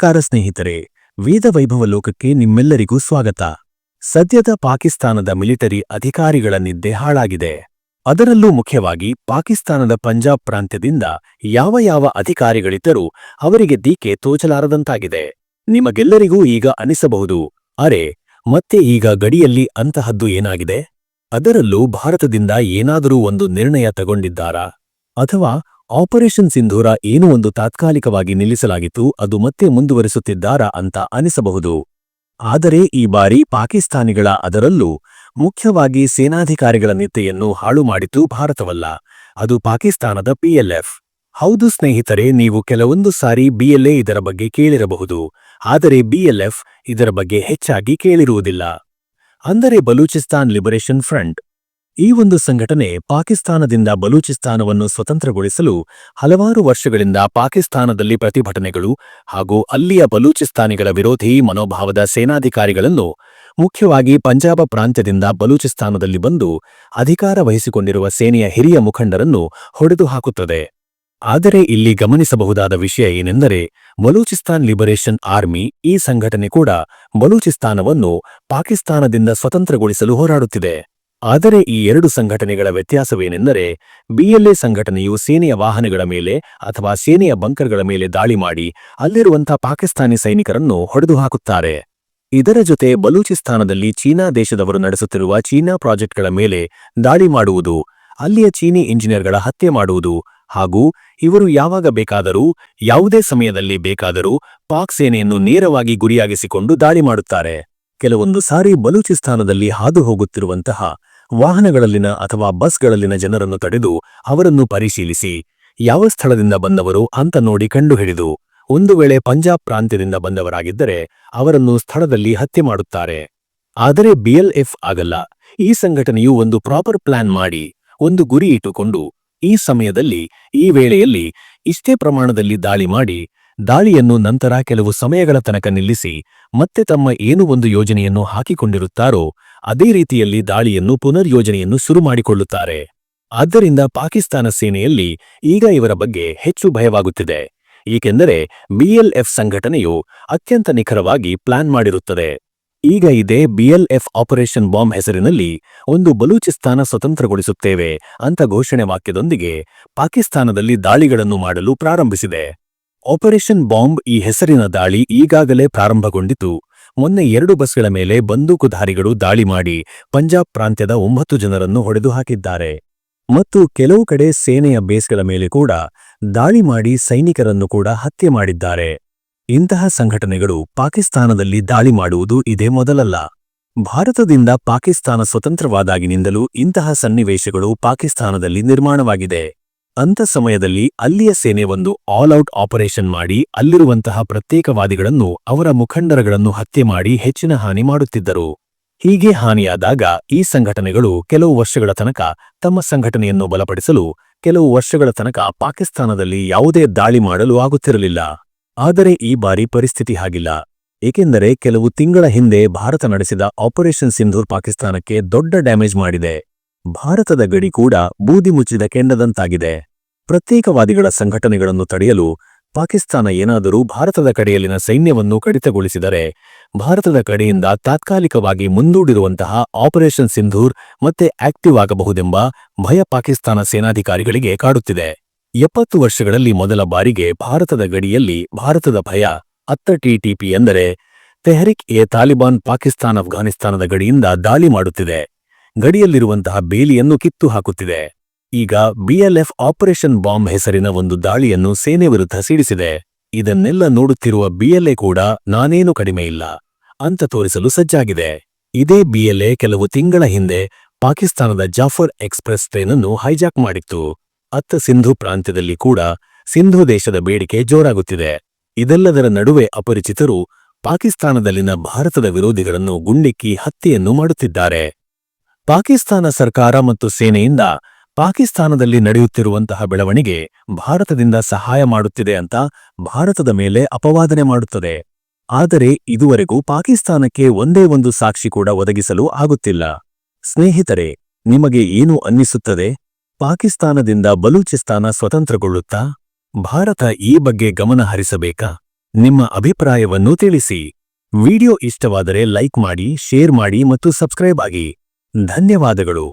ನಮಸ್ಕಾರ ಸ್ನೇಹಿತರೆ, ವೇದ ವೈಭವ ಲೋಕಕ್ಕೆ ನಿಮ್ಮೆಲ್ಲರಿಗೂ ಸ್ವಾಗತ. ಸದ್ಯದ ಪಾಕಿಸ್ತಾನದ ಮಿಲಿಟರಿ ಅಧಿಕಾರಿಗಳ ನಿದ್ದೆ ಹಾಳಾಗಿದೆ. ಅದರಲ್ಲೂ ಮುಖ್ಯವಾಗಿ ಪಾಕಿಸ್ತಾನದ ಪಂಜಾಬ್ ಪ್ರಾಂತ್ಯದಿಂದ ಯಾವ ಅಧಿಕಾರಿಗಳಿದ್ದರೂ ಅವರಿಗೆ ದೀಕೆ ತೋಚಲಾರದಂತಾಗಿದೆ. ನಿಮಗೆಲ್ಲರಿಗೂ ಈಗ ಅನಿಸಬಹುದು, ಅರೆ ಮತ್ತೆ ಈಗ ಗಡಿಯಲ್ಲಿ ಅಂತಹದ್ದು ಏನಾಗಿದೆ? ಅದರಲ್ಲೂ ಭಾರತದಿಂದ ಏನಾದರೂ ಒಂದು ನಿರ್ಣಯ ತಗೊಂಡಿದ್ದಾರಾ? ಅಥವಾ ಆಪರೇಷನ್ ಸಿಂಧೂರ ಏನೋ ಒಂದು ತಾತ್ಕಾಲಿಕವಾಗಿ ನಿಲ್ಲಿಸಲಾಗಿತ್ತು, ಅದು ಮತ್ತೆ ಮುಂದುವರಿಸುತ್ತಿದ್ದಾರಾ ಅಂತ ಅನಿಸಬಹುದು. ಆದರೆ ಈ ಬಾರಿ ಪಾಕಿಸ್ತಾನಿಗಳ, ಅದರಲ್ಲೂ ಮುಖ್ಯವಾಗಿ ಸೇನಾಧಿಕಾರಿಗಳ ನಿದ್ದೆಯನ್ನು ಹಾಳು ಮಾಡಿತು ಭಾರತವಲ್ಲ, ಅದು ಪಾಕಿಸ್ತಾನದ PLF. ಹೌದು ಸ್ನೇಹಿತರೆ, ನೀವು ಕೆಲವೊಂದು ಸಾರಿ BLA ಇದರ ಬಗ್ಗೆ ಕೇಳಿರಬಹುದು, ಆದರೆ BLF ಇದರ ಬಗ್ಗೆ ಹೆಚ್ಚಾಗಿ ಕೇಳಿರುವುದಿಲ್ಲ. ಅಂದರೆ ಬಲೂಚಿಸ್ತಾನ್ ಲಿಬರೇಷನ್ ಫ್ರಂಟ್. ಈ ಒಂದು ಸಂಘಟನೆ ಪಾಕಿಸ್ತಾನದಿಂದ ಬಲೂಚಿಸ್ತಾನವನ್ನು ಸ್ವತಂತ್ರಗೊಳಿಸಲು ಹಲವಾರು ವರ್ಷಗಳಿಂದ ಪಾಕಿಸ್ತಾನದಲ್ಲಿ ಪ್ರತಿಭಟನೆಗಳು ಹಾಗೂ ಅಲ್ಲಿಯ ಬಲೂಚಿಸ್ತಾನಿಗಳ ವಿರೋಧಿ ಮನೋಭಾವದ ಸೇನಾಧಿಕಾರಿಗಳನ್ನು, ಮುಖ್ಯವಾಗಿ ಪಂಜಾಬ ಪ್ರಾಂತ್ಯದಿಂದ ಬಲೂಚಿಸ್ತಾನದಲ್ಲಿ ಬಂದು ಅಧಿಕಾರ ವಹಿಸಿಕೊಂಡಿರುವ ಸೇನೆಯ ಹಿರಿಯ ಮುಖಂಡರನ್ನು ಹೊಡೆದು ಹಾಕುತ್ತದೆ. ಆದರೆ ಇಲ್ಲಿ ಗಮನಿಸಬಹುದಾದ ವಿಷಯ ಏನೆಂದರೆ, ಬಲೂಚಿಸ್ತಾನ್ ಲಿಬರೇಷನ್ ಆರ್ಮಿ, ಈ ಸಂಘಟನೆ ಕೂಡ ಬಲೂಚಿಸ್ತಾನವನ್ನು ಪಾಕಿಸ್ತಾನದಿಂದ ಸ್ವತಂತ್ರಗೊಳಿಸಲು ಹೋರಾಡುತ್ತಿದೆ. ಆದರೆ ಈ ಎರಡು ಸಂಘಟನೆಗಳ ವ್ಯತ್ಯಾಸವೇನೆಂದರೆ, BLA ಸಂಘಟನೆಯು ಸೇನೆಯ ವಾಹನಗಳ ಮೇಲೆ ಅಥವಾ ಸೇನೆಯ ಬಂಕರ್ಗಳ ಮೇಲೆ ದಾಳಿ ಮಾಡಿ ಅಲ್ಲಿರುವಂಥ ಪಾಕಿಸ್ತಾನಿ ಸೈನಿಕರನ್ನು ಹೊಡೆದು ಹಾಕುತ್ತಾರೆ. ಇದರ ಜೊತೆ ಬಲೂಚಿಸ್ತಾನದಲ್ಲಿ ಚೀನಾ ದೇಶದವರು ನಡೆಸುತ್ತಿರುವ ಚೀನಾ ಪ್ರಾಜೆಕ್ಟ್ಗಳ ಮೇಲೆ ದಾಳಿ ಮಾಡುವುದು, ಅಲ್ಲಿಯ ಚೀನಿ ಇಂಜಿನಿಯರ್ಗಳ ಹತ್ಯೆ ಮಾಡುವುದು, ಹಾಗೂ ಇವರು ಯಾವಾಗ ಬೇಕಾದರೂ ಯಾವುದೇ ಸಮಯದಲ್ಲಿ ಬೇಕಾದರೂ ಪಾಕ್ ಸೇನೆಯನ್ನು ನೇರವಾಗಿ ಗುರಿಯಾಗಿಸಿಕೊಂಡು ದಾಳಿ ಮಾಡುತ್ತಾರೆ. ಕೆಲವೊಂದು ಸಾರಿ ಬಲೂಚಿಸ್ತಾನದಲ್ಲಿ ಹಾದು ಹೋಗುತ್ತಿರುವಂತಹ ವಾಹನಗಳಲ್ಲಿನ ಅಥವಾ ಬಸ್ಗಳಲ್ಲಿನ ಜನರನ್ನು ತಡೆದು ಅವರನ್ನು ಪರಿಶೀಲಿಸಿ ಯಾವ ಸ್ಥಳದಿಂದ ಬಂದವರು ಅಂತ ನೋಡಿ ಕಂಡುಹಿಡಿದು, ಒಂದು ವೇಳೆ ಪಂಜಾಬ್ ಪ್ರಾಂತ್ಯದಿಂದ ಬಂದವರಾಗಿದ್ದರೆ ಅವರನ್ನು ಸ್ಥಳದಲ್ಲಿ ಹತ್ಯೆ ಮಾಡುತ್ತಾರೆ. ಆದರೆ BLF ಆಗಲ್ಲ. ಈ ಸಂಘಟನೆಯು ಒಂದು ಪ್ರಾಪರ್ ಪ್ಲಾನ್ ಮಾಡಿ, ಒಂದು ಗುರಿ ಇಟ್ಟುಕೊಂಡು ಈ ಸಮಯದಲ್ಲಿ, ಈ ವೇಳೆಯಲ್ಲಿ ಇಷ್ಟೇ ಪ್ರಮಾಣದಲ್ಲಿ ದಾಳಿ ಮಾಡಿ, ದಾಳಿಯನ್ನು ನಂತರ ಕೆಲವು ಸಮಯಗಳ ತನಕ ನಿಲ್ಲಿಸಿ ಮತ್ತೆ ತಮ್ಮ ಏನು ಒಂದು ಯೋಜನೆಯನ್ನು ಹಾಕಿಕೊಂಡಿರುತ್ತಾರೋ ಅದೇ ರೀತಿಯಲ್ಲಿ ದಾಳಿಯನ್ನು ಪುನರ್ ಯೋಜನೆಯನ್ನು ಶುರು ಮಾಡಿಕೊಳ್ಳುತ್ತಾರೆ. ಆದ್ದರಿಂದ ಪಾಕಿಸ್ತಾನ ಸೇನೆಯಲ್ಲಿ ಈಗ ಇವರ ಬಗ್ಗೆ ಹೆಚ್ಚು ಭಯವಾಗುತ್ತಿದೆ, ಏಕೆಂದರೆ BLF ಸಂಘಟನೆಯು ಅತ್ಯಂತ ನಿಖರವಾಗಿ ಪ್ಲಾನ್ ಮಾಡಿರುತ್ತದೆ. ಈಗ ಇದೇ BLF ಆಪರೇಷನ್ ಬಾಂಬ್ ಹೆಸರಿನಲ್ಲಿ ಒಂದು ಬಲೂಚಿಸ್ತಾನ ಸ್ವತಂತ್ರಗೊಳಿಸುತ್ತೇವೆ ಅಂತ ಘೋಷಣೆ ವಾಕ್ಯದೊಂದಿಗೆ ಪಾಕಿಸ್ತಾನದಲ್ಲಿ ದಾಳಿಗಳನ್ನು ಮಾಡಲು ಪ್ರಾರಂಭಿಸಿದೆ. ಆಪರೇಷನ್ ಬಾಂಬ್ ಈ ಹೆಸರಿನ ದಾಳಿ ಈಗಾಗಲೇ ಪ್ರಾರಂಭಗೊಂಡಿತು. ಮೊನ್ನೆ 2 ಬಸ್ಗಳ ಮೇಲೆ ಬಂದೂಕುಧಾರಿಗಳು ದಾಳಿ ಮಾಡಿ ಪಂಜಾಬ್ ಪ್ರಾಂತ್ಯದ 9 ಜನರನ್ನು ಹೊಡೆದು ಹಾಕಿದ್ದಾರೆ. ಮತ್ತು ಕೆಲವು ಕಡೆ ಸೇನೆಯ ಬೇಸ್ಗಳ ಮೇಲೆ ಕೂಡ ದಾಳಿ ಮಾಡಿ ಸೈನಿಕರನ್ನು ಕೂಡ ಹತ್ಯೆ ಮಾಡಿದ್ದಾರೆ. ಇಂತಹ ಸಂಘಟನೆಗಳು ಪಾಕಿಸ್ತಾನದಲ್ಲಿ ದಾಳಿ ಮಾಡುವುದು ಇದೇ ಮೊದಲಲ್ಲ. ಭಾರತದಿಂದ ಪಾಕಿಸ್ತಾನ ಸ್ವತಂತ್ರವಾದಾಗಿನಿಂದಲೂ ಇಂತಹ ಸನ್ನಿವೇಶಗಳು ಪಾಕಿಸ್ತಾನದಲ್ಲಿ ನಿರ್ಮಾಣವಾಗಿದೆ. ಅಂಥ ಸಮಯದಲ್ಲಿ ಅಲ್ಲಿಯ ಸೇನೆ ಒಂದು ಆಲ್ ಔಟ್ ಆಪರೇಷನ್ ಮಾಡಿ ಅಲ್ಲಿರುವಂತಹ ಪ್ರತ್ಯೇಕವಾದಿಗಳನ್ನು, ಅವರ ಮುಖಂಡರುಗಳನ್ನು ಹತ್ಯೆ ಮಾಡಿ ಹೆಚ್ಚಿನ ಹಾನಿ ಮಾಡುತ್ತಿದ್ದರು. ಹೀಗೆ ಹಾನಿಯಾದಾಗ ಈ ಸಂಘಟನೆಗಳು ಕೆಲವು ವರ್ಷಗಳ ತನಕ ತಮ್ಮ ಸಂಘಟನೆಯನ್ನು ಬಲಪಡಿಸಲು, ಕೆಲವು ವರ್ಷಗಳ ತನಕ ಪಾಕಿಸ್ತಾನದಲ್ಲಿ ಯಾವುದೇ ದಾಳಿ ಮಾಡಲು ಆಗುತ್ತಿರಲಿಲ್ಲ. ಆದರೆ ಈ ಬಾರಿ ಪರಿಸ್ಥಿತಿ ಹಾಗಿಲ್ಲ, ಏಕೆಂದರೆ ಕೆಲವು ತಿಂಗಳ ಹಿಂದೆ ಭಾರತ ನಡೆಸಿದ ಆಪರೇಷನ್ ಸಿಂಧೂರ್ ಪಾಕಿಸ್ತಾನಕ್ಕೆ ದೊಡ್ಡ ಡ್ಯಾಮೇಜ್ ಮಾಡಿದೆ. ಭಾರತದ ಗಡಿ ಕೂಡ ಬೂದಿ ಮುಚ್ಚಿದ ಕೆಂಡದಂತಾಗಿದೆ. ಪ್ರತ್ಯೇಕವಾದಿಗಳ ಸಂಘಟನೆಗಳನ್ನು ತಡೆಯಲು ಪಾಕಿಸ್ತಾನ ಏನಾದರೂ ಭಾರತದ ಕಡೆಯಲ್ಲಿನ ಸೈನ್ಯವನ್ನು ಕಡಿತಗೊಳಿಸಿದರೆ, ಭಾರತದ ಕಡೆಯಿಂದ ತಾತ್ಕಾಲಿಕವಾಗಿ ಮುಂದೂಡಿರುವಂತಹ ಆಪರೇಷನ್ ಸಿಂಧೂರ್ ಮತ್ತೆ ಆಕ್ಟಿವ್ ಆಗಬಹುದೆಂಬ ಭಯ ಪಾಕಿಸ್ತಾನ ಸೇನಾಧಿಕಾರಿಗಳಿಗೆ ಕಾಡುತ್ತಿದೆ. 70 ವರ್ಷಗಳಲ್ಲಿ ಮೊದಲ ಬಾರಿಗೆ ಭಾರತದ ಗಡಿಯಲ್ಲಿ ಭಾರತದ ಭಯ, TTP ಎಂದರೆ ತೆಹರಿಕ್ ಎ ತಾಲಿಬಾನ್, ಪಾಕಿಸ್ತಾನ ಅಫ್ಘಾನಿಸ್ತಾನದ ಗಡಿಯಿಂದ ದಾಳಿ ಮಾಡುತ್ತಿದೆ. ಗಡಿಯಲ್ಲಿರುವಂತಹ ಬೇಲಿಯನ್ನು ಕಿತ್ತು ಹಾಕುತ್ತಿದೆ. ಈಗ BLF ಆಪರೇಷನ್ ಬಾಂಬ್ ಹೆಸರಿನ ಒಂದು ದಾಳಿಯನ್ನು ಸೇನೆ ವಿರುದ್ಧ ಸಿಡಿಸಿದೆ. ಇದನ್ನೆಲ್ಲ ನೋಡುತ್ತಿರುವ BLA ಕೂಡ ನಾನೇನು ಕಡಿಮೆ ಇಲ್ಲ ಅಂತ ತೋರಿಸಲು ಸಜ್ಜಾಗಿದೆ. ಇದೇ BLA ಕೆಲವು ತಿಂಗಳ ಹಿಂದೆ ಪಾಕಿಸ್ತಾನದ ಜಾಫರ್ ಎಕ್ಸ್‌ಪ್ರೆಸ್ ಟ್ರೈನನ್ನು ಹೈಜಾಕ್ ಮಾಡಿತ್ತು. ಅತ್ತ ಸಿಂಧು ಪ್ರಾಂತ್ಯದಲ್ಲಿ ಕೂಡ ಸಿಂಧು ದೇಶದ ಬೇಡಿಕೆ ಜೋರಾಗುತ್ತಿದೆ. ಇದೆಲ್ಲದರ ನಡುವೆ ಅಪರಿಚಿತರು ಪಾಕಿಸ್ತಾನದಲ್ಲಿನ ಭಾರತದ ವಿರೋಧಿಗಳನ್ನು ಗುಂಡಿಕ್ಕಿ ಹತ್ಯೆಯನ್ನು ಮಾಡುತ್ತಿದ್ದಾರೆ. ಪಾಕಿಸ್ತಾನ ಸರ್ಕಾರ ಮತ್ತು ಸೇನೆಯಿಂದ ಪಾಕಿಸ್ತಾನದಲ್ಲಿ ನಡೆಯುತ್ತಿರುವಂತಹ ಬೆಳವಣಿಗೆ ಭಾರತದಿಂದ ಸಹಾಯ ಮಾಡುತ್ತಿದೆ ಅಂತ ಭಾರತದ ಮೇಲೆ ಅಪವಾದನೆ ಮಾಡುತ್ತದೆ. ಆದರೆ ಇದುವರೆಗೂ ಪಾಕಿಸ್ತಾನಕ್ಕೆ ಒಂದೇ ಒಂದು ಸಾಕ್ಷಿ ಕೂಡ ಒದಗಿಸಲು ಆಗುತ್ತಿಲ್ಲ. ಸ್ನೇಹಿತರೆ, ನಿಮಗೆ ಏನು ಅನ್ನಿಸುತ್ತದೆ? ಪಾಕಿಸ್ತಾನದಿಂದ ಬಲೂಚಿಸ್ತಾನ ಸ್ವತಂತ್ರಗೊಳ್ಳುತ್ತಾ? ಭಾರತ ಈ ಬಗ್ಗೆ ಗಮನ ಹರಿಸಬೇಕಾ? ನಿಮ್ಮ ಅಭಿಪ್ರಾಯವನ್ನು ತಿಳಿಸಿ. ವಿಡಿಯೋ ಇಷ್ಟವಾದರೆ ಲೈಕ್ ಮಾಡಿ, ಶೇರ್ ಮಾಡಿ ಮತ್ತು ಸಬ್ಸ್ಕ್ರೈಬ್ ಆಗಿ. ಧನ್ಯವಾದಗಳು.